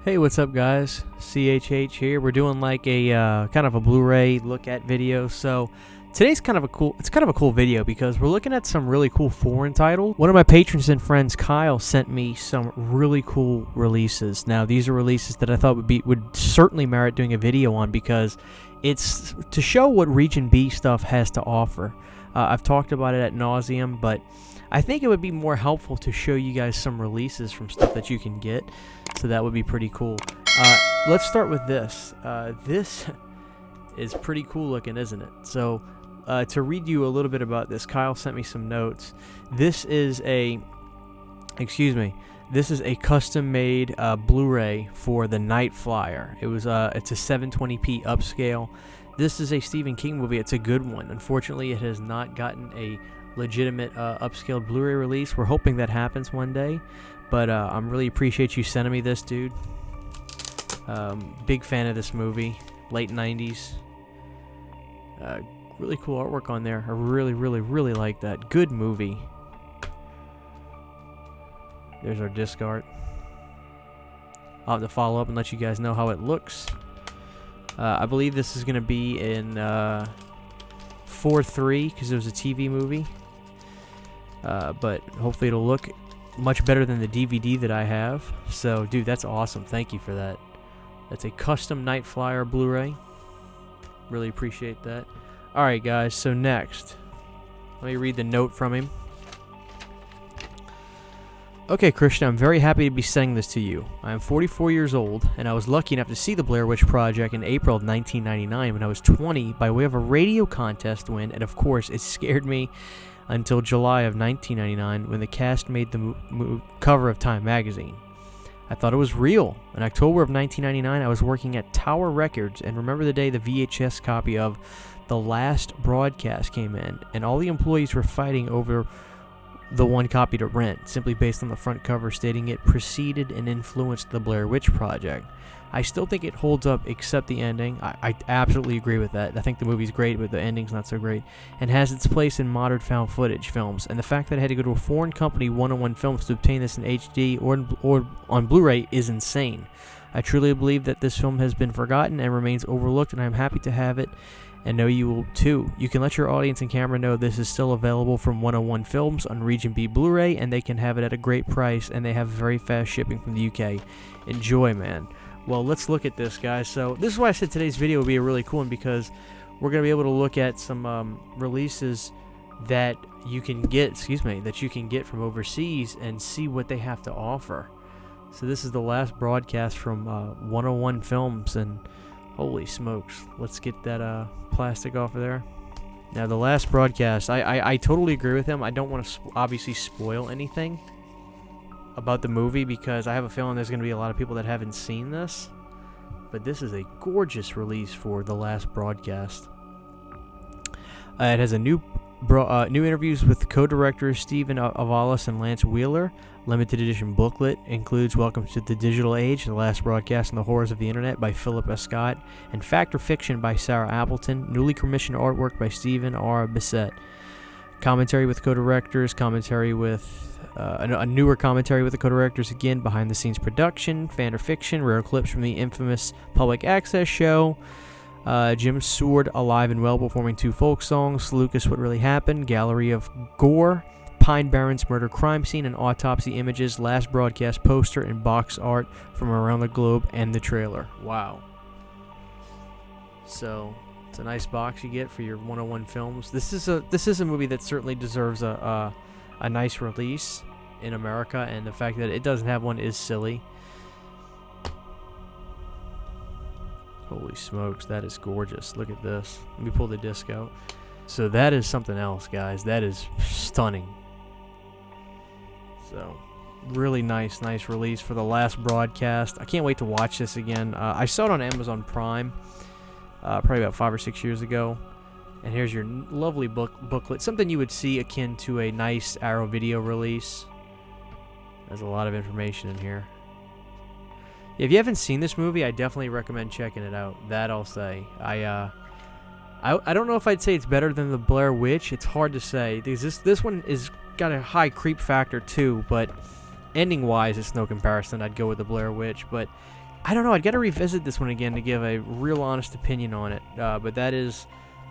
Hey, what's up, guys? CHH here. We're doing like a kind of a Blu-ray look at video. So today's kind of a cool video because we're looking at some really cool foreign titles. One of my patrons and friends, Kyle, sent me some really cool releases. Now, these are releases that I thought would certainly merit doing a video on because it's to show what Region B stuff has to offer. I've talked about it ad nauseum, but I think it would be more helpful to show you guys some releases from stuff that you can get, so that would be pretty cool. Let's start with this. This is pretty cool looking, isn't it? So, to read you a little bit about this, Kyle sent me some notes. This is a custom-made Blu-ray for the Night Flyer. It's a 720p upscale. This is a Stephen King movie. It's a good one. Unfortunately, it has not gotten a legitimate upscaled Blu-ray release. We're hoping that happens one day, but I'm really appreciate you sending me this, dude. Big fan of this movie. Late 90s. Really cool artwork on there. I really like that. Good movie. There's our disc art. I'll have to follow up and let you guys know how it looks. I believe this is going to be in 4:3 because it was a TV movie. But hopefully it'll look much better than the DVD that I have. So, dude, that's awesome. Thank you for that. That's a custom Night Flyer Blu-ray. Really appreciate that. Alright, guys, so next, let me read the note from him. Okay, Christian, I'm very happy to be sending this to you. I am 44 years old, and I was lucky enough to see the Blair Witch Project in April of 1999 when I was 20 by way of a radio contest win, and of course, it scared me until July of 1999 when the cast made the cover of Time magazine. I thought it was real. In October of 1999, I was working at Tower Records, and remember the day the VHS copy of The Last Broadcast came in, and all the employees were fighting over the one copy to rent, simply based on the front cover stating it preceded and influenced the Blair Witch Project. I still think it holds up except the ending. I absolutely agree with that. I think the movie's great, but the ending's not so great, and has its place in modern found footage films. And the fact that I had to go to a foreign company, 101 Films, to obtain this in HD or on Blu-ray is insane. I truly believe that this film has been forgotten and remains overlooked, and I'm happy to have it, and know you will too. You can let your audience and camera know this is still available from 101 Films on Region B Blu-ray, and they can have it at a great price, and they have very fast shipping from the UK. Enjoy, man. Well, let's look at this, guys. So this is why I said today's video would be a really cool one, because we're going to be able to look at some releases that you can get, from overseas and see what they have to offer. So this is The Last Broadcast from 101 Films, and holy smokes, let's get that plastic off of there. Now, The Last Broadcast, I totally agree with him. I don't want to obviously spoil anything about the movie because I have a feeling there's going to be a lot of people that haven't seen this. But this is a gorgeous release for The Last Broadcast. It has a new interviews with co-directors Stephen Avalos and Lance Wheeler. Limited edition booklet includes Welcome to the Digital Age, The Last Broadcast and the Horrors of the Internet by Philip S. Scott, and Fact or Fiction by Sarah Appleton. Newly commissioned artwork by Stephen R. Bissett. Commentary with co-directors, commentary with a newer commentary with the co-directors again, behind-the-scenes production, fan or fiction, rare clips from the infamous public access show, Jim Sword alive and well performing 2 folk songs, Lucas What Really Happened, gallery of gore, Pine Barrens murder crime scene and autopsy images, Last Broadcast poster and box art from around the globe, and the trailer. Wow. So it's a nice box you get for your 101 Films. This is a movie that certainly deserves a nice release in America, and the fact that it doesn't have one is silly. Holy smokes, that is gorgeous. Look at this. Let me pull the disc out. So that is something else, guys. That is stunning. So really nice release for The Last Broadcast. I can't wait to watch this again. I saw it on Amazon Prime probably about 5 or 6 years ago. And here's your lovely booklet. Something you would see akin to a nice Arrow video release. There's a lot of information in here. If you haven't seen this movie, I definitely recommend checking it out. That I'll say. I don't know if I'd say it's better than The Blair Witch. It's hard to say. This one is got a high creep factor too, but ending-wise, it's no comparison. I'd go with The Blair Witch, but I don't know. I'd got to revisit this one again to give a real honest opinion on it. But that is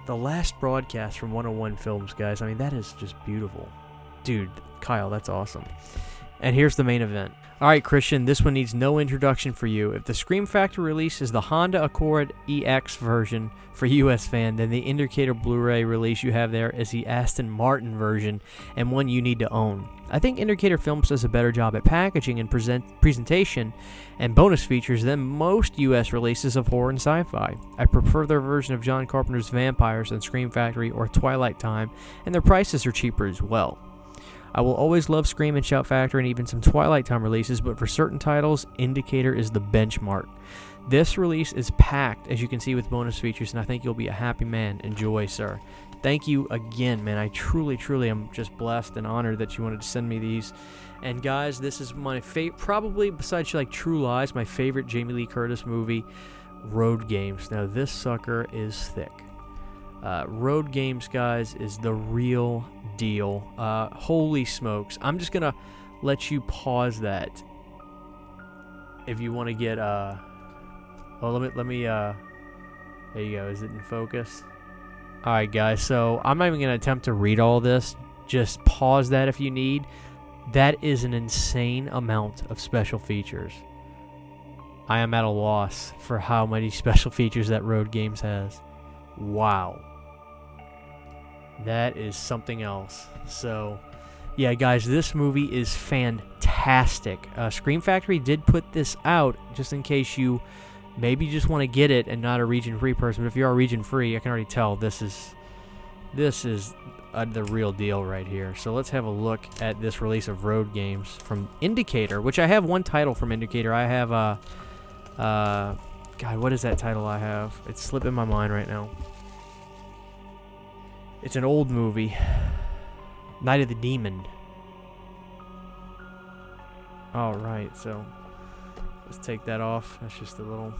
the last broadcast from 101 Films, guys. I mean, that is just beautiful. Dude, Kyle, that's awesome. And here's the main event. Alright, Christian, this one needs no introduction for you. If the Scream Factory release is the Honda Accord EX version for US fan, then the Indicator Blu-ray release you have there is the Aston Martin version, and one you need to own. I think Indicator Films does a better job at packaging and presentation and bonus features than most US releases of horror and sci-fi. I prefer their version of John Carpenter's Vampires than Scream Factory or Twilight Time, and their prices are cheaper as well. I will always love Scream and Shout Factory and even some Twilight Time releases, but for certain titles, Indicator is the benchmark. This release is packed, as you can see, with bonus features, and I think you'll be a happy man. Enjoy, sir. Thank you again, man. I truly, truly am just blessed and honored that you wanted to send me these. And guys, this is my favorite, probably besides like True Lies, my favorite Jamie Lee Curtis movie, Road Games. Now, this sucker is thick. Road Games, guys, is the real deal. Holy smokes. I'm just gonna let you pause that if you want to get well, let me there you go. Is it in focus? Alright, guys, so I'm not even gonna attempt to read all this. Just pause that if you need. That is an insane amount of special features. I am at a loss for how many special features that Road Games has. Wow. That is something else. So, yeah, guys, this movie is fantastic. Scream Factory did put this out just in case you maybe just want to get it and not a region-free person. But if you are region-free, I can already tell this is the real deal right here. So let's have a look at this release of Road Games from Indicator, which I have one title from Indicator. I have God, what is that title I have? It's slipping my mind right now. It's an old movie. Night of the Demon. Alright, so let's take that off. That's just a little...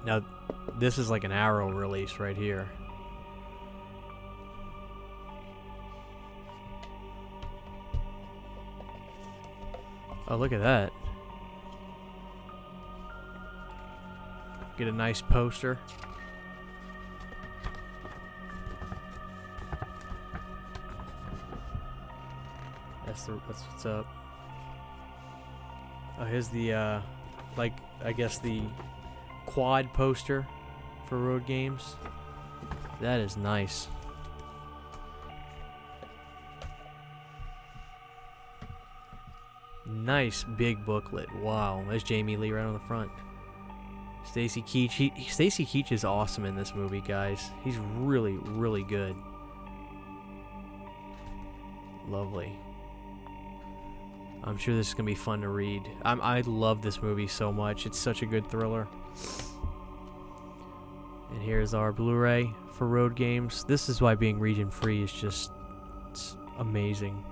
Now, this is like an Arrow release right here. Oh, look at that. Get a nice poster. That's what's up. Oh, here's the like, I guess the quad poster for Road Games. That is nice. Nice big booklet. Wow, there's Jamie Lee right on the front. Stacy Keach. Stacy Keach is awesome in this movie, guys. He's really, really good. Lovely. I'm sure this is going to be fun to read. I love this movie so much. It's such a good thriller. And here's our Blu-ray for Road Games. This is why being region-free is just amazing.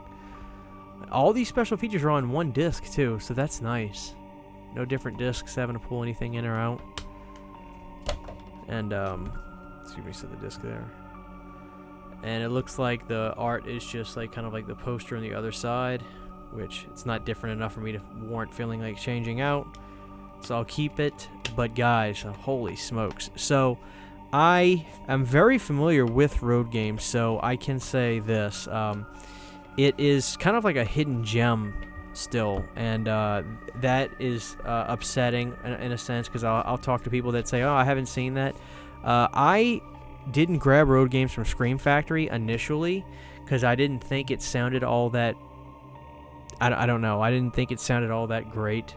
All these special features are on one disc, too, so that's nice. No different discs having to pull anything in or out. And, excuse me, so the disc there. And it looks like the art is just like kind of like the poster on the other side, which it's not different enough for me to warrant feeling like changing out. So I'll keep it. But guys, holy smokes. So I am very familiar with Road Games, so I can say this. It is kind of like a hidden gem still, and that is upsetting in a sense, because I'll talk to people that say, oh, I haven't seen that. I didn't grab Road Games from Scream Factory initially because I didn't think it sounded all that... I don't know. I didn't think it sounded all that great.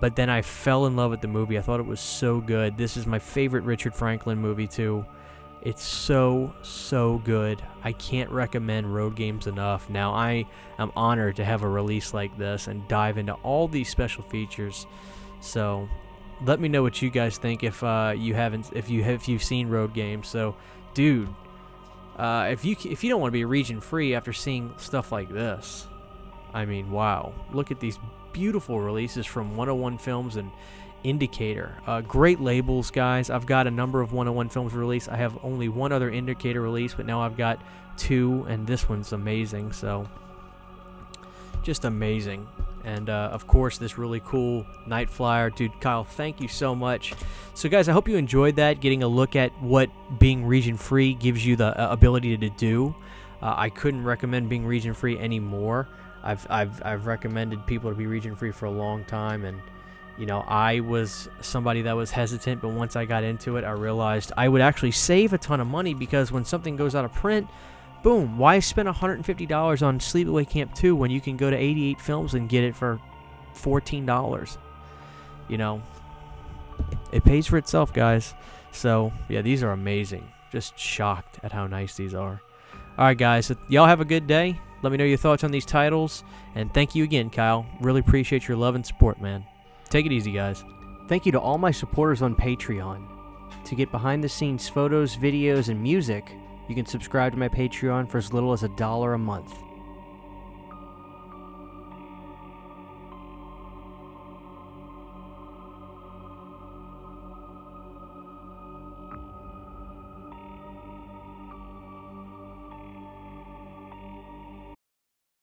But then I fell in love with the movie. I thought it was so good. This is my favorite Richard Franklin movie, too. It's so, so good. I can't recommend Road Games enough. Now, I am honored to have a release like this and dive into all these special features. So, let me know what you guys think if you've seen Road Games. So, dude, if you don't want to be region free after seeing stuff like this, I mean, wow. Look at these beautiful releases from 101 Films and Indicator. Great labels, guys. I've got a number of 101 Films release. I have only one other Indicator release, but now I've got two, and this one's amazing. So, just amazing. and of course this really cool night flyer. Dude, Kyle, thank you so much. So guys, I hope you enjoyed that, getting a look at what being region free gives you the ability to do. I couldn't recommend being region free anymore. I've recommended people to be region free for a long time, and you know, I was somebody that was hesitant, but once I got into it, I realized I would actually save a ton of money, because when something goes out of print, boom, why spend $150 on Sleepaway Camp 2 when you can go to 88 Films and get it for $14? You know, it pays for itself, guys. So, yeah, these are amazing. Just shocked at how nice these are. All right, guys, so y'all have a good day. Let me know your thoughts on these titles, and thank you again, Kyle. Really appreciate your love and support, man. Take it easy, guys. Thank you to all my supporters on Patreon. To get behind-the-scenes photos, videos, and music, you can subscribe to my Patreon for as little as $1 a month.